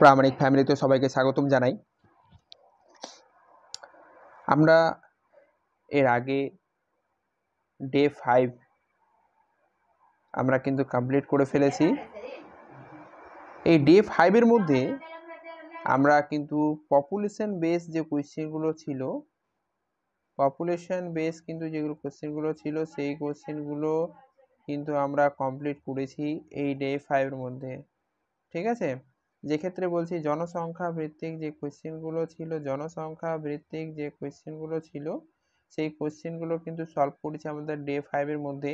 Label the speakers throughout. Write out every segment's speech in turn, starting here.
Speaker 1: প্রামাণিক ফ্যামিলিতে সবাইকে স্বাগতম জানাই। আমরা এর আগে ডে 5 আমরা কিন্তু কমপ্লিট করে ফেলেছি। এই ডে 5 এর মধ্যে আমরা কিন্তু পপুলেশন বেস যে কোয়েশ্চেনগুলো ছিল, পপুলেশন বেস কিন্তু যেগুলো কোয়েশ্চেনগুলো ছিল সেই কোয়েশ্চেনগুলো কিন্তু আমরা কমপ্লিট করেছি এই ডে 5 এর মধ্যে, ঠিক আছে। যে ক্ষেত্রে বলছি জনসংখ্যা ভিত্তিক যে কোয়েশ্চেনগুলো ছিল, জনসংখ্যা ভিত্তিক যে কোয়েশ্চেনগুলো ছিল সেই কোয়েশ্চেনগুলো কিন্তু সলভ করেছি আমাদের ডে 5 এর মধ্যে,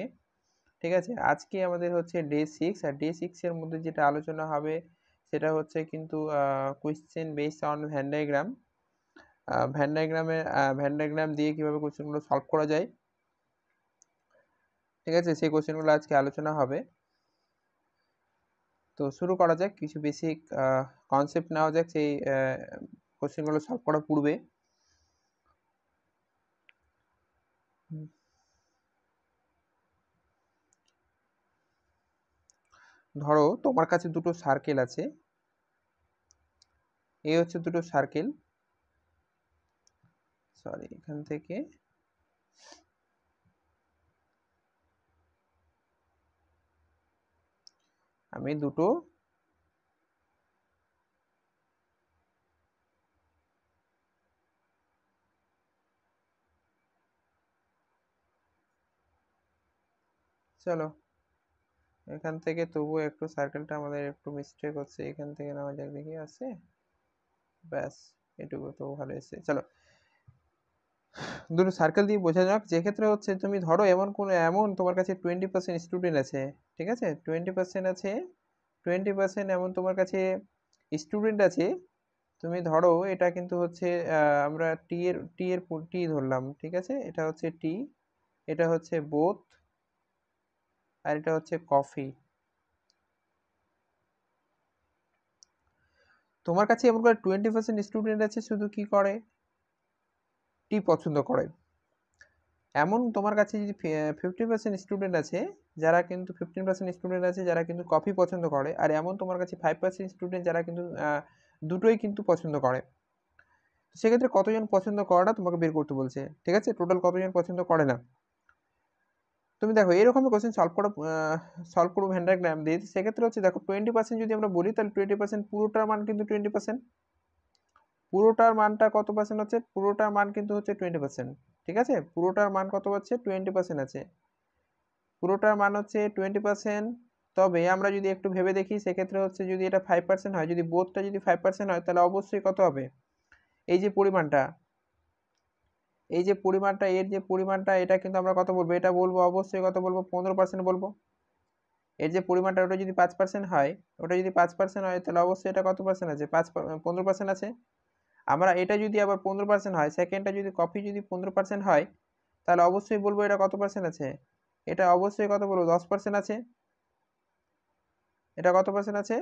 Speaker 1: ঠিক আছে। আজকে আমাদের হচ্ছে ডে 6, আর ডে 6 এর মধ্যে যেটা আলোচনা হবে সেটা হচ্ছে কিন্তু question based on van diagram. Van diagram দিয়ে কিভাবে কোয়েশ্চেনগুলো সলভ করা যায়, ঠিক আছে, সেই কোয়েশ্চেনগুলো আজকে আলোচনা হবে। তো শুরু করা যাক, কিছু বেসিক কনসেপ্ট নেওয়া যাক সেই কোয়েশ্চেনগুলো সলভ করার পূর্বে। ধরো তোমার কাছে দুটো সার্কেল আছে, এই হচ্ছে দুটো সার্কেল, সরি এখান থেকে আমি দুটো চলো এখান থেকে তবুও একটু সার্কেলটা আমাদের একটু মিস্টেক হচ্ছে, এখান থেকে নেওয়া যাক, দেখি আছে, ব্যাস এটুকু তো ভালো এসেছে। চলো দুটো সার্কেল দিয়ে বোঝা যাক। যে ক্ষেত্রে হচ্ছে তুমি ধরো এমন তোমার কাছে 20% স্টুডেন্ট আছে, ঠিক আছে, 20% আছে, 20% এমন তোমার কাছে স্টুডেন্ট আছে। তুমি ধরো এটা কিন্তু হচ্ছে আমরা টি ধরলাম, ঠিক আছে, এটা হচ্ছে টি, এটা হচ্ছে বোথ, আর এটা হচ্ছে কফি। তোমার কাছে এমন করে 20% স্টুডেন্ট আছে শুধু কি করে, টি পছন্দ করে। এমন তোমার কাছে যদি 50% স্টুডেন্ট আছে যারা কিন্তু 15% স্টুডেন্ট আছে যারা কিন্তু কফি পছন্দ করে, আর এমন তোমার কাছে 5% স্টুডেন্ট যারা কিন্তু দুটোই কিন্তু পছন্দ করে। সেক্ষেত্রে কতজন পছন্দ করাটা তোমাকে বের করতে বলছে, ঠিক আছে, টোটাল কতজন পছন্দ করে না। তুমি দেখো এরকম কোশ্চেন সলভ করবো ভেন ডায়াগ্রাম দিয়ে। সেক্ষেত্রে হচ্ছে দেখো 20% যদি আমরা বলি তাহলে 20% পুরোটার মান কিন্তু 20%, পুরোটার মানটা কত পার্সেন্ট হচ্ছে, পুরোটার মান কিন্তু হচ্ছে 20%, ঠিক আছে, পুরোটার মান কত হচ্ছে 20% আছে, পুরোটার মান হচ্ছে 20%। তবে আমরা যদি একটু ভেবে দেখি সেক্ষেত্রে হচ্ছে যদি এটা 5% হয়, যদি বোথটা যদি 5% হয় তাহলে অবশ্যই কত হবে, এই যে পরিমাণটা, এই যে পরিমাণটা, এর যে পরিমাণটা, এটা কিন্তু আমরা কত বলবো, এটা বলবো অবশ্যই কত বলবো, 15% বলবো। এর যে পরিমাণটা ওটা যদি 5% হয়, ওটা যদি 5% হয় তাহলে অবশ্যই এটা কত পার্সেন্ট আছে, 15% আছে। আমরা এটা যদি আবার 15% হয়, সেকেন্ডটা যদি কফি যদি 15% হয় তাহলে অবশ্যই বলবো এটা কত পার্সেন্ট আছে, এটা অবশ্যই কত বলবো 10% আছে। এটা কত পার্সেন্ট আছে,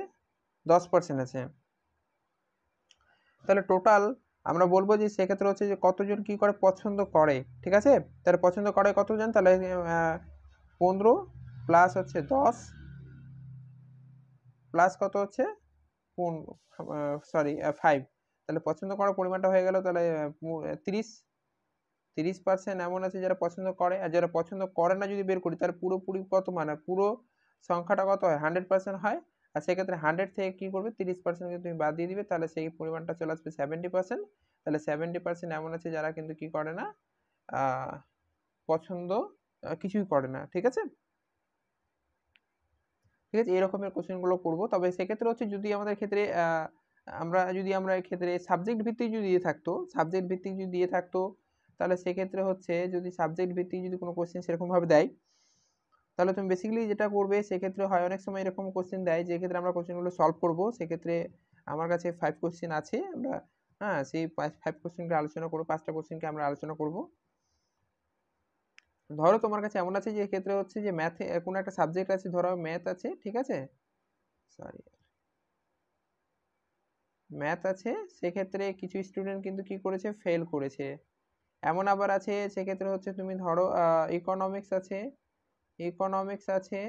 Speaker 1: 10% আছে। তাহলে টোটাল আমরা বলবো যে সেক্ষেত্রে হচ্ছে যে কতজন কি করে পছন্দ করে, ঠিক আছে। তাহলে পছন্দ করে কতজন, তাহলে 15 প্লাস হচ্ছে 10 প্লাস কত হচ্ছে সরি 5, তাহলে পছন্দ করার পরিমাণটা হয়ে গেল তাহলে 30, 30% এমন আছে যারা পছন্দ করে, আর যারা পছন্দ করে না যদি বের করি তাহলে পুরোপুরি কত মানে পুরো সংখ্যাটা কত হয়, 100% হয়। আর সেক্ষেত্রে 100 থেকে কি করবে 30% তুমি বাদ দিয়ে দিবে, তাহলে সেই পরিমাণটা চলে আসবে 70%। তাহলে 70% এমন আছে যারা কিন্তু কি করে না, পছন্দ কিছুই করে না, ঠিক আছে। ঠিক আছে, এরকমের কোশ্চেনগুলো করবো। তবে সেক্ষেত্রে হচ্ছে যদি আমাদের ক্ষেত্রে আমরা এক্ষেত্রে সাবজেক্ট ভিত্তিক যদি দিয়ে থাকতো, সাবজেক্ট ভিত্তিক যদি দিয়ে থাকতো তাহলে সেক্ষেত্রে হচ্ছে যদি সাবজেক্ট ভিত্তিক যদি কোনো কোশ্চেন সেরকমভাবে দেয় তাহলে তুমি বেসিক্যালি যেটা করবে সেক্ষেত্রে হয় অনেক সময় এরকম কোশ্চেন দেয় যে ক্ষেত্রে আমরা কোশ্চেনগুলো সলভ করবো। সেক্ষেত্রে আমার কাছে 5 কোশ্চেন আছে, আমরা হ্যাঁ সেই 5 কোশ্চেনকে আলোচনা করবো, 5টা কোশ্চেনকে আমরা আলোচনা করবো। ধরো তোমার কাছে এমন আছে যে ক্ষেত্রে হচ্ছে যে ম্যাথে কোনো একটা সাবজেক্ট আছে, ধরো ম্যাথ আছে, ঠিক আছে, সরি ম্যাথ আছে, সেক্ষেত্রে কিছু স্টুডেন্ট কিন্তু কি করেছে, ফেল করেছে। এমন আবার আছে সেক্ষেত্রে হচ্ছে তুমি ধরো ইকোনমিক্স আছে, ইকোনমিক্স আছে,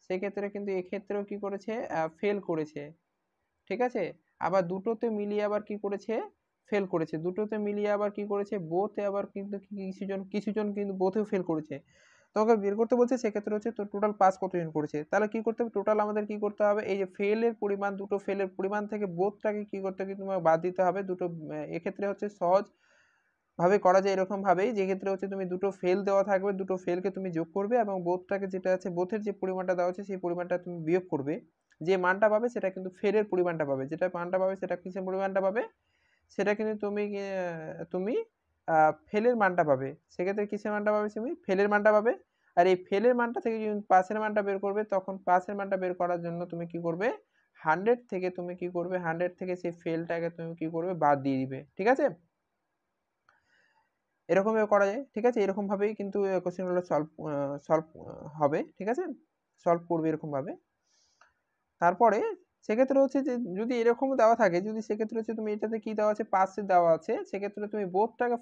Speaker 1: সেক্ষেত্রে কিন্তু এক্ষেত্রেও কি করেছে, ফেল করেছে। ঠিক আছে, আবার দুটোতে মিলিয়ে আবার কি করেছে, ফেল করেছে, দুটোতে মিলিয়ে আবার কি করেছে, বোথে আবার কিন্তু কিছুজন কিন্তু বোথেও ফেল করেছে। তোমাকে বের করতে বলছে, সেক্ষেত্রে হচ্ছে তো টোটাল পাস কতজন করেছে। তাহলে কি করতে হবে, টোটাল আমাদের কি করতে হবে, এই যে ফেলের পরিমাণ, দুটো ফেলের পরিমাণ থেকে বোথটাকে কি করতে হবে, তোমার বাদ দিতে হবে। দুটো এক্ষেত্রে হচ্ছে সহজ ভাবে করা যায় এরকম ভাবেই, যে ক্ষেত্রে হচ্ছে তুমি দুটো ফেল দেওয়া থাকবে, দুটো ফেলকে তুমি যোগ করবে এবং বোথটাকে যেটা আছে, বোথের যে পরিমাণটা দেওয়া আছে সেই পরিমাণটা তুমি বিয়োগ করবে। যে মানটা পাবে সেটা কিন্তু ফেলের পরিমাণটা পাবে, যেটা মানটা পাবে সেটা কিসের পরিমাণটা পাবে, সেটা কিন্তু তুমি ফেলের মানটা পাবে। সেক্ষেত্রে কিসের মানটা পাবে, তুমি ফেলের মানটা পাবে। আর এই ফেলের মানটা থেকে যদি পাসের মানটা বের করবে, তখন পাসের মানটা বের করার জন্য তুমি কি করবে, 100 থেকে তুমি কি করবে, 100 থেকে সেই ফেলটাকে তুমি কি করবে, বাদ দিয়ে দিবে। ঠিক আছে, এরকমভাবে করা যায়। ঠিক আছে, এরকম ভাবেই কিন্তু কোশ্চেনগুলো সলভ হবে। ঠিক আছে, সলভ করবে এরকম ভাবে। তারপরে সেক্ষেত্রে হচ্ছে যে যদি এরকম দেওয়া থাকে, যদি সেক্ষেত্রে হচ্ছে তুমি এটাতে কি দেওয়া আছে, পাসে দেওয়া আছে, সেক্ষেত্রে তুমি বোথটাকে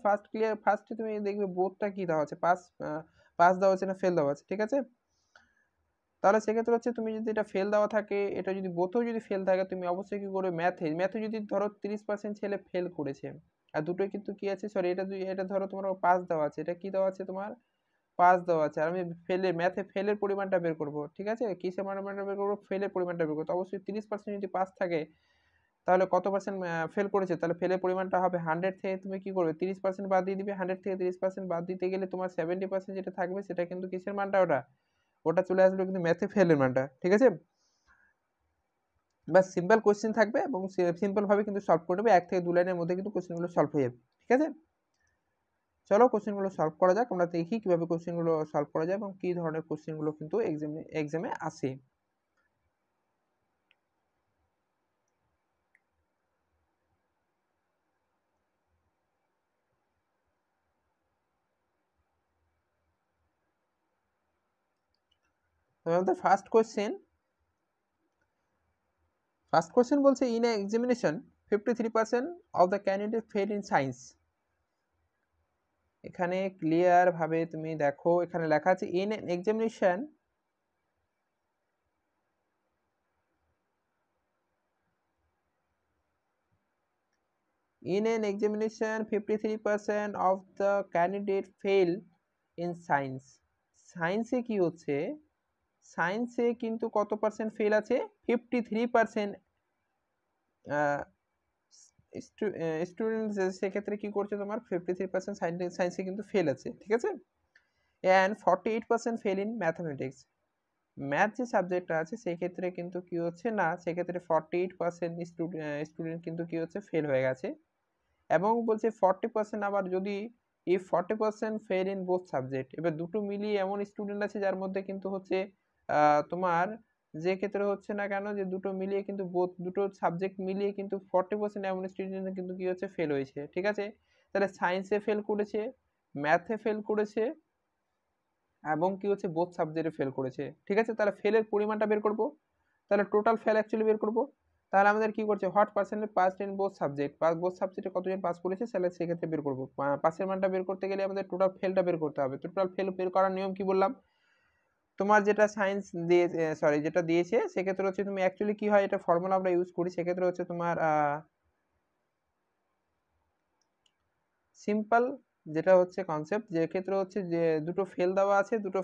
Speaker 1: ফার্স্টে তুমি দেখবে বোথটা কি দেওয়া আছে, পাস দেওয়া আছে না ফেল দেওয়া আছে। ঠিক আছে, তাহলে সেক্ষেত্রে হচ্ছে তুমি যদি এটা ফেল দেওয়া থাকে, এটা যদি বোথেও যদি ফেল থাকে, তুমি অবশ্যই কি করবে, ম্যাথে যদি ধরো 30% ছেলে ফেল করেছে, আর দুটোই কিন্তু কি আছে, সরি এটা ধরো তোমার পাস দেওয়া আছে, এটা কি দেওয়া আছে, তোমার পাস দেওয়া আছে। আর আমি ম্যাথে ফেলের পরিমাণটা বের করব। ঠিক আছে, কিসের পরিমাণটা বের করবো, ফেলের পরিমাণটা বের করবো। অবশ্যই 30% যদি পাস থাকে, তাহলে কত পার্সেন্ট ফেল করেছে, তাহলে ফেলের পরিমাণটা হবে 100 থেকে তুমি কি করবে, 30% বাদ দিয়ে দিবে। 100 থেকে 30% বাদ দিতে গেলে তোমার 70% যেটা থাকবে, সেটা কিন্তু কিসের মানটা, ওটা চলে আসবে কিন্তু ম্যাথে ফেলের মানটা। ঠিক আছে, বাস সিম্পল কোশ্চেন থাকবে এবং সিম্পল ভাবে কিন্তু সলভ করে নেবে, 1 থেকে 2 লাইনের মধ্যে কিন্তু কোশ্চেনগুলো সলভ হয়ে যাবে। ঠিক আছে, চলো কোশ্চেনগুলো সলভ করা যাক, আমরা দেখি কিভাবে কোশ্চেনগুলো সলভ করা যায় এবং কি ধরনের কোশ্চেনগুলো কিন্তু এক্সামে আসে। আমাদের ফার্স্ট কোশ্চেন বলছে, in a examination 53% of the candidate fail in science. এখানে ক্লিয়ার ভাবে তুমি দেখো, এখানে লেখা আছে in an examination In an examination, 53% of the candidate fail in science. সায়েন্সে কি হচ্ছে, সায়েন্সে কিন্তু কত পার্সেন্ট ফেল আছে, 53% স্টুডেন্ট সেক্ষেত্রে কি করছে, তোমার 53% সায়েন্সে কিন্তু ফেল আছে। ঠিক আছে, and 48% fail in mathematics. Math যে সাবজেক্টটা আছে সেক্ষেত্রে কিন্তু কি হচ্ছে না, সেক্ষেত্রে 48% স্টুডেন্ট কিন্তু কি হচ্ছে, ফেল হয়ে গেছে। এবং বলছে 40% আবার যদি 40% ফেল ইন বোথ সাবজেক্ট। এবার দুটো মিলিয়ে এমন স্টুডেন্ট আছে যার মধ্যে কিন্তু হচ্ছে তোমার যে ক্ষেত্রে হচ্ছে না কেন, যে দুটো মিলিয়ে কিন্তু দুটো সাবজেক্ট মিলিয়ে কিন্তু 40% এমন স্টুডেন্ট কিন্তু কি হচ্ছে, ফেল হয়েছে। ঠিক আছে, তাহলে সায়েন্সে ফেল করেছে, ম্যাথে ফেল করেছে এবং কি হচ্ছে, বোথ সাবজেক্টে ফেল করেছে। ঠিক আছে, তাহলে ফেলের পরিমাণটা বের করব, তাহলে টোটাল ফেল অ্যাকচুয়ালি বের করব। তাহলে আমাদের কি করছে, what percentage pass in both subject, both সাবজেক্টে কতজন পাস করেছে, তাহলে সেক্ষেত্রে বের করব। পাসের মানটা বের করতে গেলে আমাদের টোটাল ফেলটা বের করতে হবে। টোটাল ফেল বের করার নিয়ম কি বললাম, তোমার যেটা সায়েন্স দিয়ে, সরি যেটা দিয়েছে, সেক্ষেত্রে হচ্ছে তুমি অ্যাকচুয়ালি কি হয়, এটা ফর্মুলা আমরা ইউজ করি, সেক্ষেত্রে হচ্ছে তোমার সিম্পল যেটা হচ্ছে কনসেপ্ট, যে ক্ষেত্রে হচ্ছে যে দুটো ফেল দেওয়া আছে, দুটো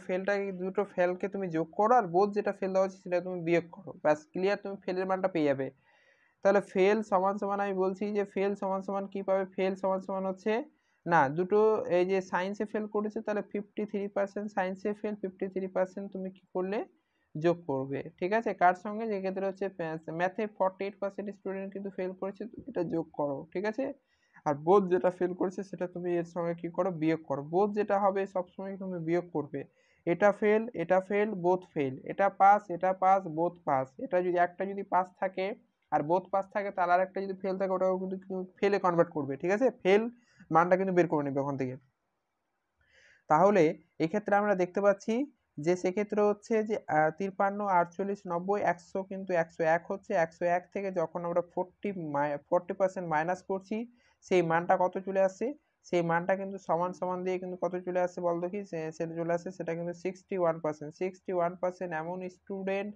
Speaker 1: ফেলকে তুমি যোগ করো, আর বোধ যেটা ফেল দেওয়া আছে সেটা তুমি বিয়োগ করো, ব্যাস ক্লিয়ার, তুমি ফেলের মানটা পেয়ে যাবে। তাহলে ফেল সমান সমান, আমি বলছি যে ফেল সমান সমান কি পাবে, ফেল সমান সমান হচ্ছে না, দুটো এই যে সায়েন্সে ফেল করেছে, তাহলে 53% সায়েন্সে ফেল, 53% তুমি কি করলে, যোগ করবে। ঠিক আছে, কার সঙ্গে, যে ক্ষেত্রে হচ্ছে ম্যাথে 48% স্টুডেন্ট কিন্তু ফেল করেছে, এটা যোগ করো। ঠিক আছে, আর বোধ যেটা ফেল করেছে সেটা তুমি এর সঙ্গে কি করো, বিয়োগ করো। বোধ যেটা হবে সবসময় তুমি বিয়োগ করবে, এটা ফেল বোথ ফেল, এটা পাস বোথ পাস। এটা যদি একটা যদি পাস থাকে আর বোথ পাস থাকে, তাহলে আর একটা যদি ফেল থাকে, ওটাও কিন্তু ফেলে কনভার্ট করবে। ঠিক আছে, ফেল মানটা কিন্তু বের করে নেবে ওখান থেকে। তাহলে এক্ষেত্রে আমরা দেখতে পাচ্ছি যে সেক্ষেত্রে হচ্ছে যে 53, 48, 90, 100 কিন্তু 101 হচ্ছে। 101 থেকে যখন আমরা 40% মাইনাস করছি, সেই মানটা কত চলে আসছে, সেই মানটা কিন্তু সমান সমান দিয়ে কিন্তু কত চলে আসছে বল দেখি, সেটা চলে আসছে, সেটা কিন্তু 61%। 61% এমন স্টুডেন্ট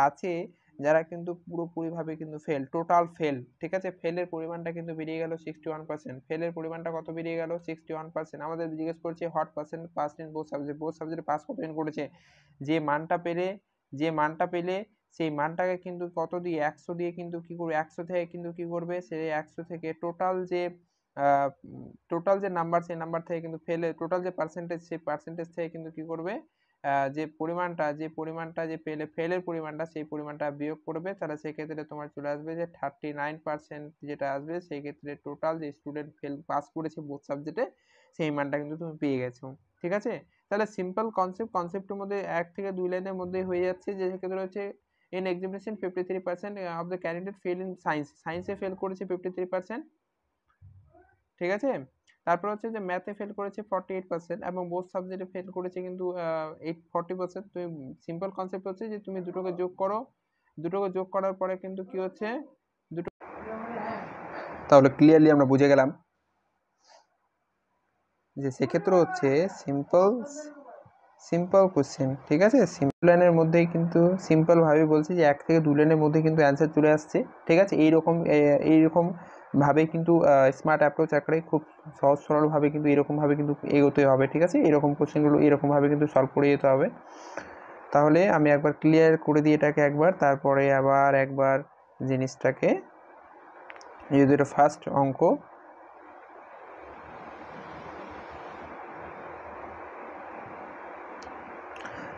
Speaker 1: আছে যারা কিন্তু পুরোপুরিভাবে কিন্তু ফেল, টোটাল ফেল, ঠিক আছে। ফেলের পরিমাণটা কিন্তু বেরিয়ে গেল 61%। ফেলের পরিমাণটা কত বেরিয়ে গেল? 61%। আমাদের জিজ্ঞেস করছে what percent pass in both subject, both সাবজেক্টে পাস কতদিন করেছে। যে মানটা পেলে সেই মানটাকে কিন্তু কত দিয়ে, 100 দিয়ে কিন্তু কি করবে, 100 থেকে কিন্তু কি করবে, সেই 100 থেকে টোটাল যে নাম্বার, সেই নাম্বার থেকে কিন্তু টোটাল যে পার্সেন্টেজ, সেই পার্সেন্টেজ থেকে কিন্তু কি করবে, যে পরিমাণটা যে ফেলের পরিমাণটা, সেই পরিমাণটা বিয়োগ করবে। তাহলে সেক্ষেত্রে তোমার চলে আসবে যে 39% যেটা আসবে, সেই ক্ষেত্রে টোটাল যে স্টুডেন্ট পাস করেছে বোথ সাবজেক্টে, সেই মানটা কিন্তু তুমি পেয়ে গেছো, ঠিক আছে। তাহলে সিম্পল কনসেপ্টের মধ্যে 1 থেকে 2 লাইনের মধ্যে হয়ে যাচ্ছে। যে ক্ষেত্রে হচ্ছে in examination 53% of the candidate fail in সায়েন্সে ফেল করেছে 53%, ঠিক আছে। তারপর হচ্ছে যে ম্যাথে ফেল করেছে 48% এবং বোথ সাবজেক্টে ফেল করেছে কিন্তু 40%। তুমি সিম্পল কনসেপ্ট হচ্ছে যে তুমি দুটোকে যোগ করো, দুটোকে যোগ করার পরে কিন্তু কি হচ্ছে, দুটো তাহলে ক্লিয়ারলি আমরা বুঝে গেলাম যে সেক্ষেত্রে হচ্ছে সিম্পল কোশ্চেন, ঠিক আছে। সিম্পল লাইনের মধ্যেই কিন্তু সিম্পলভাবে বলছি যে 1 থেকে 2 লাইনের মধ্যে কিন্তু অ্যান্সার চলে আসছে, ঠিক আছে। এইরকম ভাবে কিন্তু স্মার্ট অ্যাপ্রোচ আকারে খুব সহজ সরলভাবে কিন্তু এরকমভাবে কিন্তু এগোতে হবে, ঠিক আছে। এরকম কোশ্চেনগুলো এরকমভাবে কিন্তু সলভ করে যেতে হবে। তাহলে আমি একবার ক্লিয়ার করে দিই এটাকে একবার, তারপরে আবার একবার জিনিসটাকে, যেহেতু এটা ফার্স্ট অঙ্ক,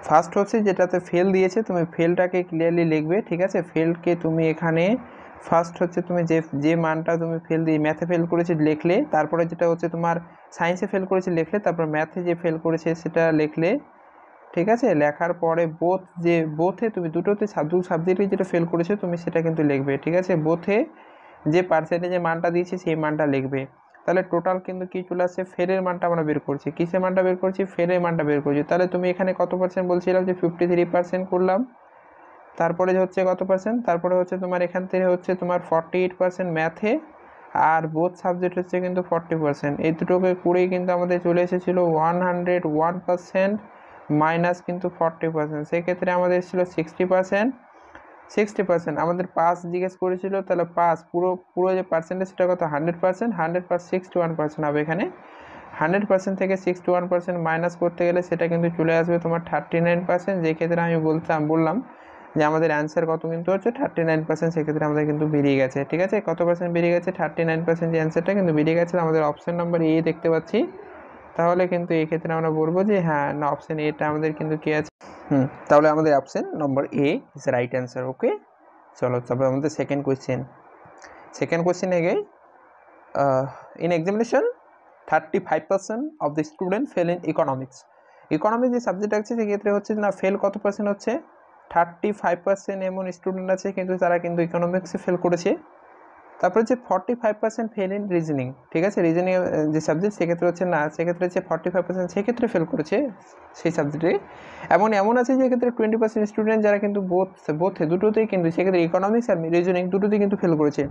Speaker 1: ফার্স্ট হচ্ছে যেটাতে ফেল দিয়েছে, তুমি ফেলটাকে ক্লিয়ারলি লিখবে, ঠিক আছে। ফেলকে তুমি এখানে ফার্স্ট হচ্ছে তুমি যে মানটা তুমি ফেল দিয়ে ম্যাথে ফেল করেছে লিখলে, তারপরে যেটা হচ্ছে তোমার সায়েন্সে ফেল করেছে লিখলে, তারপর ম্যাথে যে ফেল করেছে সেটা লিখলে, ঠিক আছে। লেখার পরে বোথে তুমি দু সাবজেক্টে যেটা ফেল করেছে তুমি সেটা কিন্তু লিখবে, ঠিক আছে। বোথে যে পার্সেন্টেজের মানটা দিয়েছে সেই মানটা লিখবে। তাহলে টোটাল কিন্তু কি চলে আসছে, ফেলের মানটা আমরা বের করছি। কিসের মানটা বের করছি? ফেলের মানটা বের করছি। তাহলে তুমি এখানে কত পার্সেন্ট বলছিলাম যে 53% করলাম, তারপরে হচ্ছে কত পার্সেন্ট, তারপরে হচ্ছে তোমার এখান থেকে হচ্ছে তোমার 48% ম্যাথে, আর বোথ সাবজেক্ট হচ্ছে কিন্তু 40%। এই দুটোকে করেই কিন্তু আমাদের চলে এসেছিলো 101% মাইনাস কিন্তু 40%, সেক্ষেত্রে আমাদের ছিল 60%। আমাদের পাস জিজ্ঞেস করেছিল, তাহলে পাস পুরো যে পার্সেন্টেজ সেটা কত, 100%, 61% হবে এখানে। 100% থেকে 61% মাইনাস করতে গেলে সেটা কিন্তু চলে আসবে তোমার 39%, যে ক্ষেত্রে আমি বললাম যে আমাদের অ্যান্সার কত কিন্তু হচ্ছে 39%, সেক্ষেত্রে আমাদের কিন্তু বেরিয়ে গেছে, ঠিক আছে। কত পার্সেন্ট বেরিয়ে গেছে? 39% যে অ্যান্সারটা কিন্তু বেরিয়ে গেছে আমাদের অপশন নাম্বার এ দেখতে পাচ্ছি। তাহলে কিন্তু এই ক্ষেত্রে আমরা বলবো যে হ্যাঁ, না, অপশন এটা আমাদের কিন্তু কি আছে, তাহলে আমাদের option number A is right answer. Okay, চলো তারপরে আমাদের সেকেন্ড কোয়েশ্চেন এগে in examination 35% of the student fail in economics যে সাবজেক্ট আছে সেক্ষেত্রে হচ্ছে না ফেল কত পার্সেন্ট হচ্ছে, 35% এমন স্টুডেন্ট আছে কিন্তু তারা কিন্তু ইকোনমিক্সে ফেল করেছে। তারপরে হচ্ছে 45% ফেল ইন রিজনিং, ঠিক আছে। রিজনিং যে সাবজেক্ট সেক্ষেত্রে হচ্ছে না, সেক্ষেত্রে হচ্ছে 45% সেক্ষেত্রে ফেল করেছে সেই সাবজেক্টে। এমন আছে যে ক্ষেত্রে 20% স্টুডেন্ট যারা কিন্তু বোথে দুটোতেই কিন্তু, সেক্ষেত্রে ইকোনমিক্স আর রিজনিং দুটোতেই কিন্তু ফেল করেছে।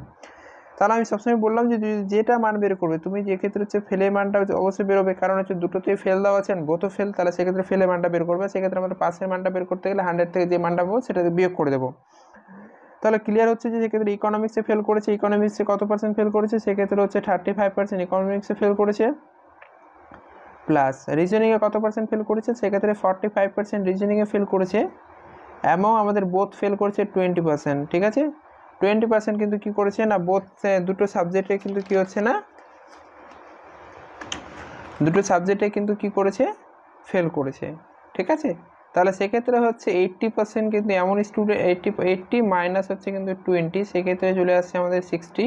Speaker 1: তাহলে আমি সবসময় বললাম যে যেটা মান বের করবে তুমি, যে ক্ষেত্রে হচ্ছে ফেলের মানটা অবশ্যই বেরোবে, কারণ হচ্ছে দুটোতেই ফেল দেওয়া আছেন, বোথও ফেল, তাহলে সেক্ষেত্রে ফেলের মানটা বের করবে। সেক্ষেত্রে আমাদের পাসের মানটা বের করতে গেলে 100 থেকে যে মানটা পাবো সেটা বিয়োগ করে দেবো। তাহলে ক্লিয়ার হচ্ছে যে সেক্ষেত্রে ইকোনমিক্সে ফেল করেছে, ইকোনমিক্সে কত পার্সেন্ট ফেল করেছে, সেক্ষেত্রে হচ্ছে 35% ইকোনমিক্সে ফেল করেছে, প্লাস রিজনিংয়ে কত পার্সেন্ট ফেল করেছে, সেক্ষেত্রে 45% রিজনিংয়ে ফেল করেছে, এবং আমাদের বোথ ফেল করেছে 20%, ঠিক আছে। 20% কিন্তু কি করেছে না, বোথ দুটো সাবজেক্টে কিন্তু কি হচ্ছে না, দুটো সাবজেক্টে কিন্তু কি করেছে, ফেল করেছে, ঠিক আছে। তাহলে সেক্ষেত্রে হচ্ছে 80% কিন্তু এমন স্টুডেন্ট, 80 মাইনাস হচ্ছে কিন্তু 20, সেক্ষেত্রে চলে আসছে আমাদের 60।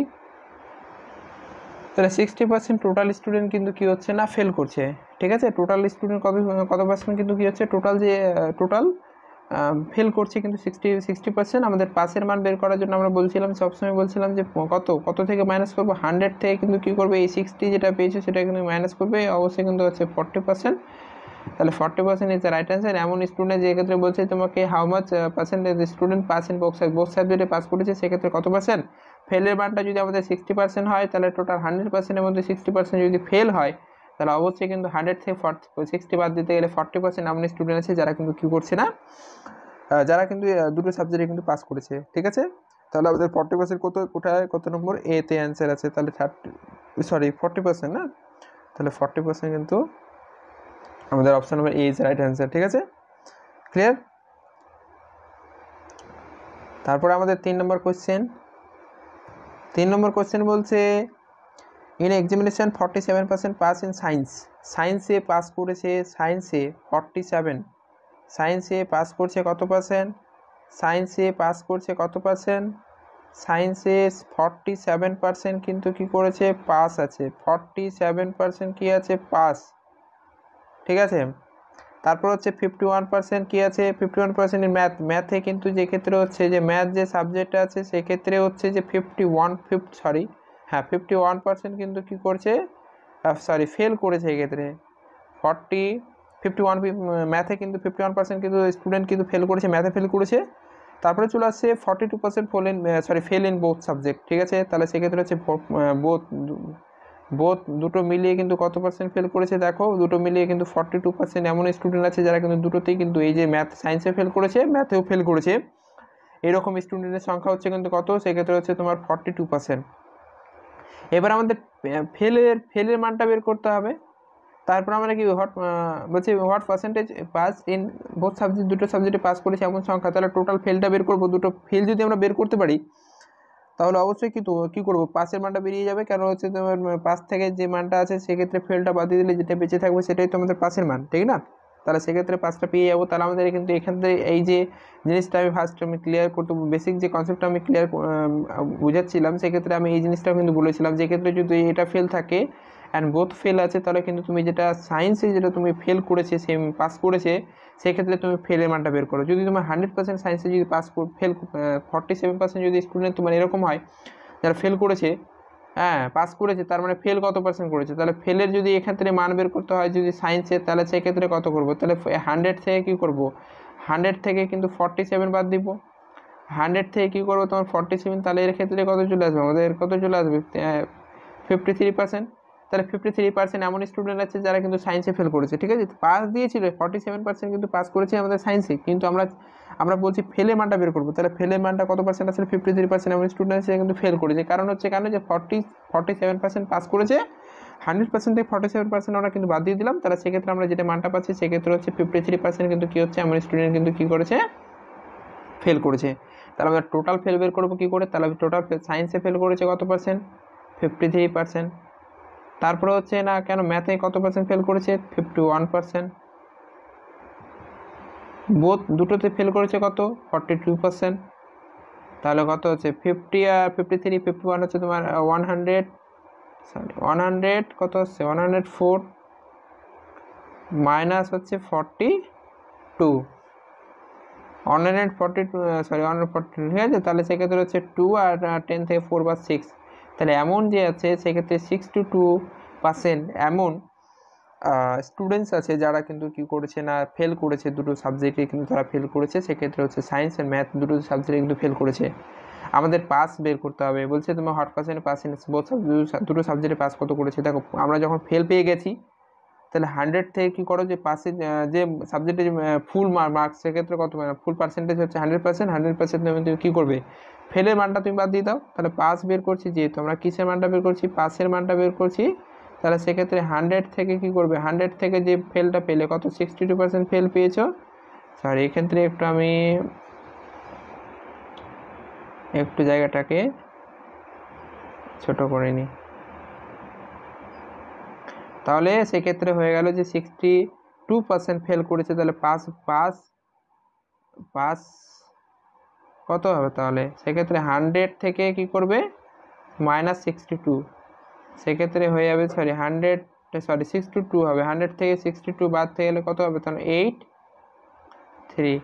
Speaker 1: তাহলে 60% টোটাল স্টুডেন্ট কিন্তু কি হচ্ছে না, ফেল করছে, ঠিক আছে। টোটাল স্টুডেন্ট কত পার্সেন্ট কিন্তু কি হচ্ছে, টোটাল ফেল করছে কিন্তু 60%। আমাদের পাসের মান বের করার জন্য আমরা সবসময় বলছিলাম যে কত থেকে মাইনাস করবো, 100 থেকে কিন্তু কী করবে, এই 60 যেটা পেয়েছে সেটা কিন্তু মাইনাস করবে, অবশ্যই কিন্তু হচ্ছে 40%। তাহলে 40% ইজ দ্য রাইট অ্যান্সার। এমন স্টুডেন্ট যে ক্ষেত্রে বলছে তোমাকে how much percentage student pass in both সাবজেক্টে পাস করেছে, সেক্ষেত্রে কত পার্সেন্ট। ফেলের মানটা যদি আমাদের 60% হয়, তাহলে টোটাল 100%-এর মধ্যে 60% যদি ফেল হয়, তাহলে অবশ্যই কিন্তু 100 থেকে 60 বাদ দিতে গেলে 40% এমন স্টুডেন্ট আছে যারা কিন্তু কী করছে না, যারা কিন্তু দুটো সাবজেক্টে কিন্তু পাস করেছে, ঠিক আছে। তাহলে আমাদের 40% কোথায় কত নম্বর এতে অ্যান্সার আছে, তাহলে 40% না, তাহলে 40% কিন্তু আমাদের option number A is right answer, ঠিক আছে, ক্লিয়ার। তারপরে আমাদের 3 নম্বর কোশ্চেন বলছে ইন এক্সামিনেশন 47% পাস ইন সায়েন্সে পাস করেছে, সায়েন্সে 47, সায়েন্সে পাস করছে কত পার্সেন্ট, সায়েন্সে পাস করছে কত পার্সেন্ট, সায়েন্সে 47% কিন্তু কি করেছে, পাস আছে, 47% কি আছে, পাস, ঠিক আছে। তারপর হচ্ছে 51% কি আছে, 51% ইন ম্যাথে কিন্তু যে ক্ষেত্রে হচ্ছে যে ম্যাথ যে সাবজেক্ট আছে সেক্ষেত্রে হচ্ছে যে 51% কিন্তু কি করছে, ফেল করেছে এক্ষেত্রে 51 ম্যাথে কিন্তু 51% কিন্তু স্টুডেন্ট কিন্তু ফেল করেছে, ম্যাথে ফেল করেছে। তারপরে চলে আসছে 42% ফেল ইন বোথ সাবজেক্ট, ঠিক আছে। তাহলে সেক্ষেত্রে হচ্ছে বোথ দুটো মিলিয়ে কিন্তু কত পার্সেন্ট ফেল করেছে, দেখো দুটো মিলিয়ে কিন্তু 42% এমন স্টুডেন্ট আছে যারা কিন্তু দুটোতেই কিন্তু এই যে ম্যাথ সায়েন্সে ফেল করেছে, ম্যাথেও ফেল করেছে, এরকম স্টুডেন্টের সংখ্যা হচ্ছে কিন্তু কত, সেক্ষেত্রে হচ্ছে তোমার 42%। এবার আমাদের ফেলের মানটা বের করতে হবে। তারপর আমরা কি বলছি what percentage pass in both subject, দুটো সাবজেক্টে পাস করেছে এমন সংখ্যা, তাহলে টোটাল ফেলটা বের করবো। দুটো ফেল যদি আমরা বের করতে পারি তাহলে অবশ্যই কী করবো, পাসের মানটা বেরিয়ে যাবে, কারণ হচ্ছে তোমার পাস থেকে যে মানটা আছে সেক্ষেত্রে ফেলটা বাদ দিয়ে দিলে যেটা বেঁচে থাকবে সেটাই তো আমাদের পাসের মান, ঠিক না। তাহলে সেক্ষেত্রে পাসটা পেয়ে যাবো। তাহলে আমাদের কিন্তু এখান থেকে এই যে জিনিসটা আমি ক্লিয়ার করতে, বেসিক যে কনসেপ্টটা আমি ক্লিয়ার বুঝাচ্ছিলাম, সেক্ষেত্রে আমি এই জিনিসটাও কিন্তু বলেছিলাম যে ক্ষেত্রে যদি এটা ফেল থাকে অ্যান্ড বোথ ফেল আছে, তাহলে কিন্তু তুমি যেটা সায়েন্সে যেটা তুমি ফেল করেছে সেম পাস করেছে, সেক্ষেত্রে তুমি ফেলের মানটা বের করো। যদি তোমার 100% সায়েন্সে যদি ফেল 47% যদি স্টুডেন্ট তোমার এরকম হয় যারা ফেল করেছে, হ্যাঁ পাস করেছে, তার মানে ফেল কত পার্সেন্ট করেছে, তাহলে ফেলের যদি এক্ষেত্রে মান বের করতে হয় যদি সায়েন্সে, তাহলে সেক্ষেত্রে কত করবো, তাহলে 100 থেকে কী করবো, 100 থেকে কিন্তু 47 বাদ দিব, 100 থেকে কী করবো তোমার 47, তাহলে এর ক্ষেত্রে কত চলে আসবে, আমাদের কত চলে আসবে 53%। তাহলে 53% এমন স্টুডেন্ট আছে যারা কিন্তু সায়েন্সে ফেল করেছে, ঠিক আছে। পাস দিয়েছিল 47% কিন্তু পাস করেছে আমাদের সায়েন্সে, কিন্তু আমরা বলছি ফেলের মানটা বের করবো। তাহলে ফেলের মানটা কত পার্সেন্ট আসলে 53% এমন স্টুডেন্ট আছে কিন্তু ফেল করেছে, কারণ যে 47% পাস করেছে, 100% থেকে 47% আমরা কিন্তু বাদ দিয়ে দিলাম, তাহলে সেক্ষেত্রে আমরা যেটা মানটা পাচ্ছি সেক্ষেত্রে হচ্ছে 53% কিন্তু কী হচ্ছে, এমন স্টুডেন্ট কিন্তু কী করেছে, ফেল করেছে। তাহলে আমরা টোটাল ফেল বের করবো কী করে, তাহলে টোটাল সায়েন্সে ফেল করেছে কত পার্সেন্ট, 53%। তারপরে হচ্ছে না কেন ম্যাথে কত পার্সেন্ট ফেল করেছে, 51%। বোথ দুটোতে ফেল করেছে কত, 42%। তাহলে কত হচ্ছে 50 আর 53, 51 হচ্ছে তোমার 100 কত হচ্ছে 104 মাইনাস হচ্ছে 42, 142, ঠিক আছে। তাহলে সেক্ষেত্রে হচ্ছে 2 আর 10 থেকে 4 বা 6, তাহলে এমন যে আছে সেক্ষেত্রে 62% এমন স্টুডেন্টস আছে যারা কিন্তু কী করেছে না ফেল করেছে, দুটো সাবজেক্টে কিন্তু তারা ফেল করেছে, সেক্ষেত্রে হচ্ছে সায়েন্স অ্যান্ড ম্যাথ দুটো সাবজেক্টে কিন্তু ফেল করেছে। আমাদের পাস বের করতে হবে, বলছে তোমার hot percent pass in both দুটো সাবজেক্টে পাস কত করেছে। দেখো আমরা যখন ফেল পেয়ে গেছি, তাহলে 100 থেকে কী করো যে পাসে যে সাবজেক্টে ফুল মার্কস, সেক্ষেত্রে কত ফুল পার্সেন্টেজ হচ্ছে 100%, 100% তুমি কী করবে, ফেলের মানটা তুমি বাদ দিয়ে দাও। তাহলে পাস বের করছি, যেহেতু আমরা কিসের মানটা বের করছি, পাসের মানটা বের করছি, তাহলে সেক্ষেত্রে 100 থেকে কী করবে, 100 থেকে যে ফেলটা পেলে কত 62% ফেল পেয়েছো। সরি এক্ষেত্রে আমি একটু জায়গাটাকে ছোট করে নিই, তাহলে সেক্ষেত্রে হয়ে গেল যে 62% ফেল করেছে, তাহলে পাস কত হবে, তাহলে সেক্ষেত্রে 100 থেকে কি করবে -62, সেক্ষেত্রে হয়ে যাবে 62 হবে, 100 থেকে 62 বাদ থেকে গেলে কত হবে, তাহলে 83,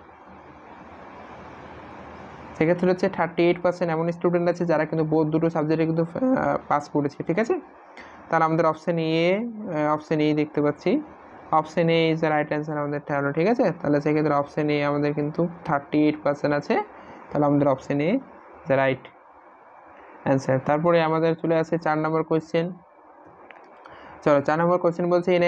Speaker 1: সেক্ষেত্রে হচ্ছে 38% এমন স্টুডেন্ট আছে যারা কিন্তু দুটো সাবজেক্টে কিন্তু পাস করেছে, ঠিক আছে। তাহলে আমাদের অপশান এ দেখতে পাচ্ছি, option A is the right answer আমাদের হলো, ঠিক আছে। তাহলে সেক্ষেত্রে অপশান এ আমাদের কিন্তু 38% আছে, তাহলে আমাদের option A the right answer. তারপরে আমাদের চলে আসে 4 নম্বর কোয়েশ্চেন। চলো 4 নম্বর কোয়েশ্চেন বলছে in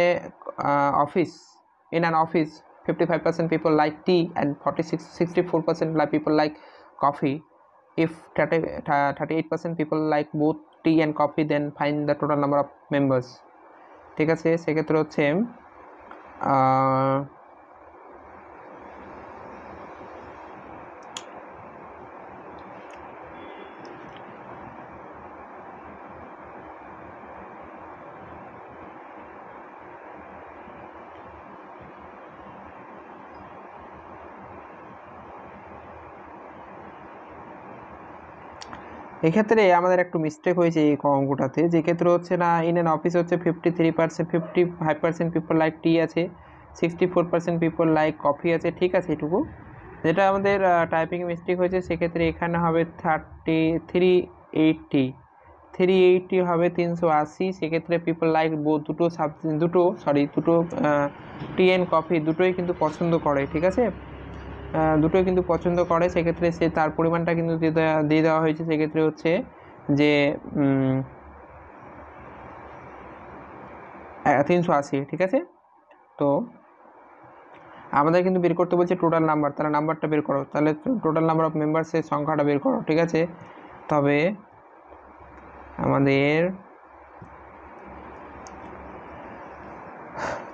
Speaker 1: an office 55% people like tea and 64% people like coffee. If 38% people like both tea and coffee, then find the total number of members. ঠিক আছে, সেক্ষেত্রে হচ্ছে এক্ষেত্রে আমাদের একটু মিস্টেক হয়েছে এই অঙ্কটাতে, যে ক্ষেত্রে হচ্ছে না ইন অ্যান অফিস হচ্ছে 55% পিপল লাইক টি আছে, 64% পিপল লাইক কফি আছে, ঠিক আছে এটুকু। যেটা আমাদের টাইপিং মিস্টেক হয়েছে, সেক্ষেত্রে এখানে হবে 380 হবে 380। সেক্ষেত্রে পিপল লাইক দুটো টি অ্যান্ড কফি দুটোই কিন্তু পছন্দ করে, ঠিক আছে, দুটোই কিন্তু পছন্দ করে। সেক্ষেত্রে সে তার পরিমাণটা কিন্তু দিয়ে দেওয়া হয়েছে, সেক্ষেত্রে হচ্ছে যে 380, ঠিক আছে। তো আমাদের কিন্তু বের করতে বলছে টোটাল নাম্বার, তাহলে নাম্বারটা বের করো, তাহলে টোটাল নাম্বার অফ মেম্বার্সের সংখ্যাটা বের করো, ঠিক আছে। তবে আমাদের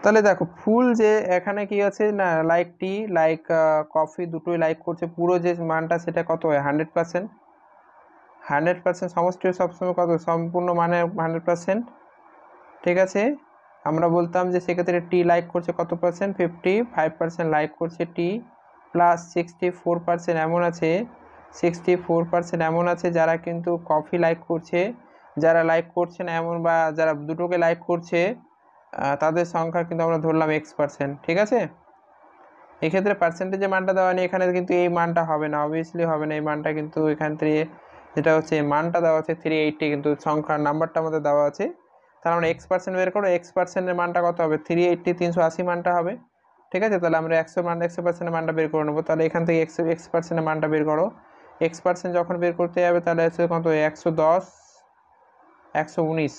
Speaker 1: তাহলে দেখো ফুল যে এখানে কি আছে না, লাইক টি লাইক কফি দুটোই লাইক করছে, পুরো যে মানটা সেটা কত হয় 100%। সমষ্টি সবসময় কত, সম্পূর্ণ মানে 100%, ঠিক আছে। আমরা বলতাম যে সেক্ষেত্রে টি লাইক করছে কত পার্সেন্ট, 55% লাইক করছে টি, প্লাস 64% এমন আছে 64% এমন আছে যারা কিন্তু কফি লাইক করছে। যারা লাইক করছে না এমন বা যারা দুটোকে লাইক করছে তাদের সংখ্যা কিন্তু আমরা ধরলাম X%, ঠিক আছে। এক্ষেত্রে পার্সেন্টেজে মানটা দেওয়া নেই, এখানে কিন্তু এই মানটা হবে না, অবভিয়াসলি হবে না এই মানটা, কিন্তু এখান থেকে যেটা হচ্ছে মানটা দেওয়া আছে 380, কিন্তু সংখ্যার নাম্বারটা আমাদের দেওয়া আছে। তাহলে আমরা X% বের করো, X%-এর মানটা কত হবে 380, 380 মানটা হবে, ঠিক আছে। তাহলে আমরা 100%-এর মানটা বের করে নেবো। তাহলে এখান থেকে X%-এর মানটা বের করো। X% যখন বের করতে যাবে তাহলে হচ্ছে কত 110, 119,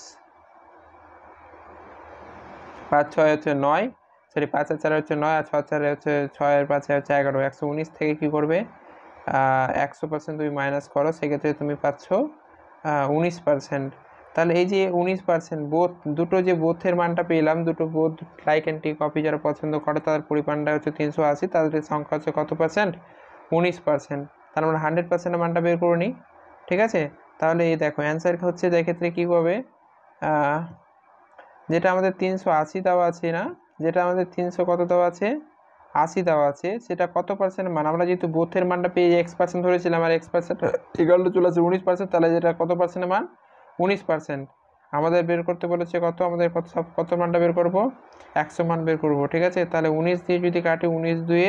Speaker 1: 5 6 হচ্ছে 9, সরি 5 আর 4 হচ্ছে 9, আর 6 4 হচ্ছে 6 আর 5 হচ্ছে 11, 119 থেকে কি করবে 100% তুমি মাইনাস করো, সেক্ষেত্রে তুমি পাচ্ছ 19%। তাহলে এই যে 19% দুটো যে বোথের মানটা পেলাম, দুটো both like and tea coffee যারা পছন্দ করে তাদের পরিমাণটা হচ্ছে 380, তাদের সংখ্যা হচ্ছে কত পার্সেন্ট, 19%। তার মানে 100%-এর মানটা বের করে নিই, ঠিক আছে। তাহলে এই দেখো অ্যান্সার হচ্ছে এক্ষেত্রে কী হবে, যেটা আমাদের 380 দেওয়া আছে না, যেটা আমাদের 300 কত দেওয়া আছে 80 দেওয়া আছে, সেটা কত পার্সেন্ট মান, আমরা যেহেতু বোথের মানটা পেয়ে X% ধরেছিলাম আর X% ইকুয়াল টু চলে আসছে 19%, তাহলে যেটা কত পার্সেন্টের মান 19%। আমাদের বের করতে বলেছে কত, আমাদের কত মানটা বের করব 100 মান বের করব, ঠিক আছে। তাহলে 19 দিয়ে যদি কাটি, 19 2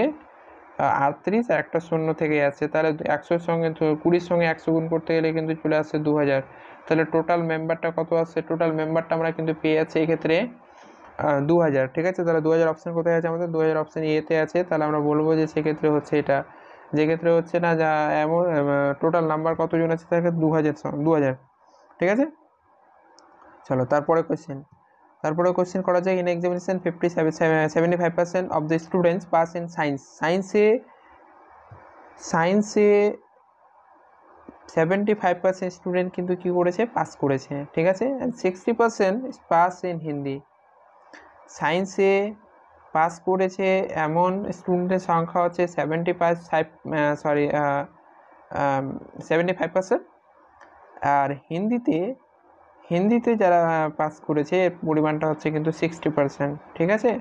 Speaker 1: 38 আর একটা শূন্য থেকে আছে, তাহলে 100-র সঙ্গে 20-র সঙ্গে 100 গুণ করতে গেলে কিন্তু চলে আসছে 2000। তাহলে টোটাল মেম্বারটা কত আসছে, টোটাল মেম্বারটা আমরা কিন্তু পেয়ে যাচ্ছি এক্ষেত্রে 2000, ঠিক আছে। তাহলে 2000 অপশান কোথায় আছে আমাদের, 2000 অপশান এতে আছে। তাহলে আমরা বলবো যে সেক্ষেত্রে হচ্ছে এটা, যে ক্ষেত্রে হচ্ছে না যা এমন টোটাল নাম্বার কতজন আছে তাকে 2000, ঠিক আছে। চলো তারপরে কোশ্চেন করা যায়। In examination 75% of the students pass in সায়েন্সে 75% স্টুডেন্ট কিন্তু কী করেছে, পাস করেছে, ঠিক আছে। 60% পাস ইন হিন্দি। সায়েন্সে পাস করেছে এমন স্টুডেন্টের সংখ্যা হচ্ছে 75%, আর হিন্দিতে যারা পাস করেছে এর পরিমাণটা হচ্ছে কিন্তু 60%, ঠিক আছে।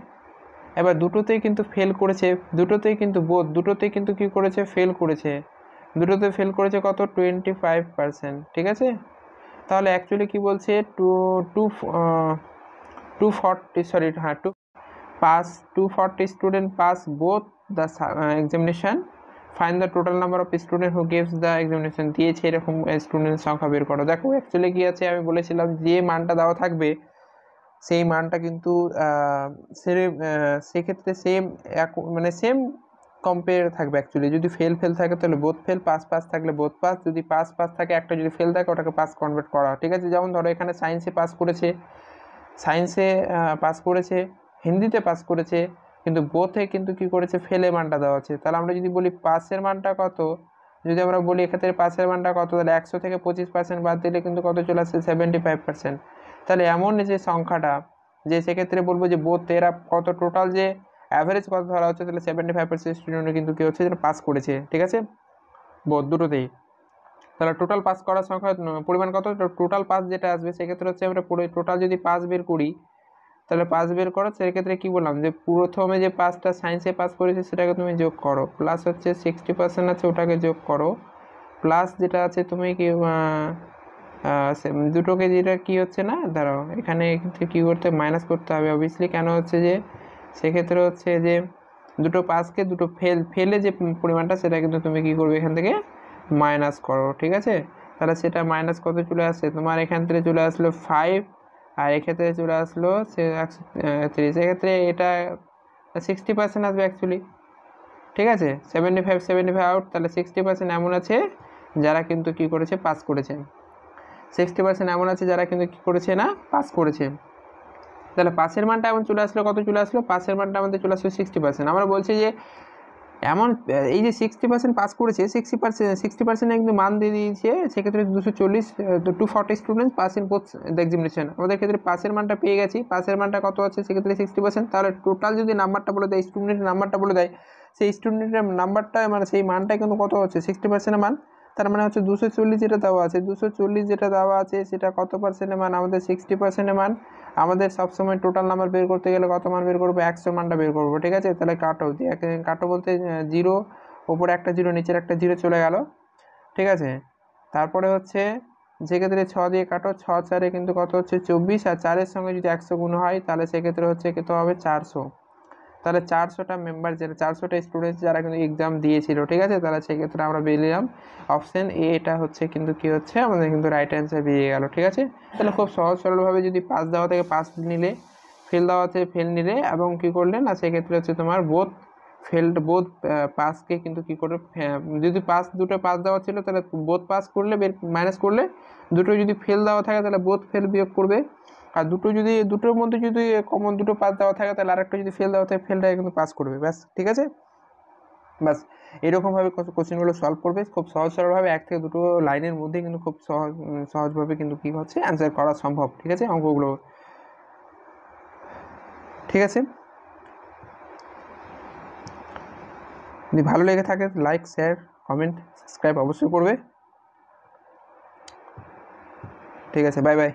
Speaker 1: এবার দুটোতেই কিন্তু ফেল করেছে, দুটোতেই কিন্তু কী করেছে, ফেল করেছে, দুটোতে ফেল করেছে কত 25%, ঠিক আছে। তাহলে অ্যাকচুয়ালি কি বলছে 240 student pass both the examination, find the total number of student who gives the examination. দিয়েছে এরকম স্টুডেন্টের সংখ্যা বের করো। দেখো অ্যাকচুয়ালি কী আছে, আমি বলেছিলাম যে মানটা দেওয়া থাকবে সেই মানটা কিন্তু সেক্ষেত্রে সেম কম্পেয়ার থাকবে। অ্যাকচুয়ালি যদি ফেল থাকে তাহলে বোথ ফেল, পাস থাকলে বোথ পাস, যদি পাস থাকে একটা, যদি ফেল থাকে ওটাকে পাস কনভার্ট করা, ঠিক আছে। যেমন ধরো এখানে সায়েন্সে পাস করেছে, হিন্দিতে পাস করেছে, কিন্তু বোথে কিন্তু কি করেছে ফেলের মানটা দেওয়া আছে। তাহলে আমরা যদি বলি পাসের মানটা কত, যদি আমরা বলি এক্ষেত্রে পাসের মানটা কত, তাহলে 100 থেকে 25% বাদ দিলে কিন্তু কত চলে আসছে 75%। তাহলে এমন যে সংখ্যাটা যে সেক্ষেত্রে বলবো যে বোথ এরা কত টোটাল যে অ্যাভারেজ কত ধরা হচ্ছে, তাহলে 75% স্টুডেন্ট কিন্তু কি হচ্ছে যেন পাস করেছে, ঠিক আছে, বোথ দুটোতেই। তাহলে টোটাল পাস করার সংখ্যা পরিমাণ কত, টোটাল পাস যেটা আসবে সেক্ষেত্রে হচ্ছে আমরা টোটাল যদি পাস বের করি, তাহলে পাস বের করো, সেক্ষেত্রে কি বললাম যে প্রথমে যে পাসটা সায়েন্সে পাস করেছে সেটাকে তুমি যোগ করো, প্লাস হচ্ছে 60% আছে ওটাকে যোগ করো, প্লাস যেটা আছে তুমি কি দুটোকে যেটা কি হচ্ছে না, দাঁড়াও এখানে কি করতে মাইনাস করতে হবে অবভিয়াসলি, কেন হচ্ছে যে সেক্ষেত্রে হচ্ছে যে দুটো পাসকে দুটো ফেলে যে পরিমাণটা সেটা কিন্তু তুমি কি করবে এখান থেকে মাইনাস করো, ঠিক আছে। তাহলে সেটা মাইনাস কত চলে আসছে তোমার, এখান থেকে চলে আসলো 5, আর এক্ষেত্রে চলে আসলো 130, এক্ষেত্রে এটা 60% আসবে অ্যাকচুয়ালি, ঠিক আছে, 75 আউট, তাহলে 60% এমন আছে যারা কিন্তু কি করেছে পাস করেছে, 60% এমন আছে যারা কিন্তু কি করেছে না পাস করেছে। তাহলে পাসের মানটা এমন চলে আসলো, কত চলে আসলো, পাসের মানটা আমাদের চলে আসলো 60%। আমরা বলছি যে এমন এই যে 60% পাস করেছে, 60% কিন্তু মান দিয়ে দিয়েছে, সেক্ষেত্রে 240 students pass in both the examination. আমাদের ক্ষেত্রে পাসের মানটা পেয়ে গেছি, পাসের মানটা কত আছে সেক্ষেত্রে 60%। তাহলে টোটাল যদি নাম্বারটা বলে দেয়, স্টুডেন্টের নাম্বারটা বলে দেয়, সেই স্টুডেন্টের নাম্বারটা মানে সেই মানটা কিন্তু কত হচ্ছে 60%-এর মান, তার মানে হচ্ছে 240 যেটা দেওয়া আছে, 240 যেটা দেওয়া আছে সেটা কত পার্সেন্টের মান, আমাদের 60%-এর মান। আমাদের সবসময় টোটাল নাম্বার বের করতে গেলে কত মান বের করবো, 100 মানটা বের করবো, ঠিক আছে। তাহলে কাটো দিয়ে কাটো বলতে 0 ওপরে একটা 0 নিচের একটা 0 চলে গেল, ঠিক আছে। তারপরে হচ্ছে সেক্ষেত্রে 6 দিয়ে কাটো, 6 4-এ কিন্তু কত হচ্ছে 24, আর 4-এর সঙ্গে যদি 100 গুণ হয় তাহলে সেক্ষেত্রে হচ্ছে কত হবে 400। তাহলে 400টা মেম্বার যেটা 400টা স্টুডেন্টস যারা কিন্তু এক্সাম দিয়েছিল, ঠিক আছে, তাহলে সেক্ষেত্রে আমরা পেলাম অপশান এ, এটা হচ্ছে কিন্তু কি হচ্ছে আমাদের কিন্তু রাইট অ্যান্সার বেরিয়ে গেল, ঠিক আছে। তাহলে খুব সহজ সরলভাবে যদি পাস দেওয়া থেকে পাস নিলে, ফেল দেওয়া থেকে ফেল নিলে, এবং কি করলে না সেক্ষেত্রে হচ্ছে তোমার বোথ পাসকে কিন্তু কি করে, যদি দুটো পাস দেওয়া ছিল তাহলে বোথ পাস করলে মাইনাস করলে, দুটো যদি ফেল দেওয়া থাকে তাহলে বোথ ফেল বিয়োগ করবে, আর দুটোর মধ্যে যদি কমন দুটো পাস দেওয়া থাকে তাহলে আরেকটা যদি ফেল দেওয়া থাকে ফেলটাকে কিন্তু পাস করবে, ব্যাস, ঠিক আছে। ব্যাস এরকমভাবে কোশ্চেনগুলো সলভ করবে খুব সহজ সরলভাবে, 1 থেকে 2 লাইনের মধ্যে কিন্তু খুব সহজভাবে কিন্তু কী হচ্ছে অ্যান্সার করা সম্ভব, ঠিক আছে, অঙ্কগুলো, ঠিক আছে। যদি ভালো লেগে থাকে লাইক, শেয়ার, কমেন্ট, সাবস্ক্রাইব অবশ্যই করবে, ঠিক আছে, বাই বাই।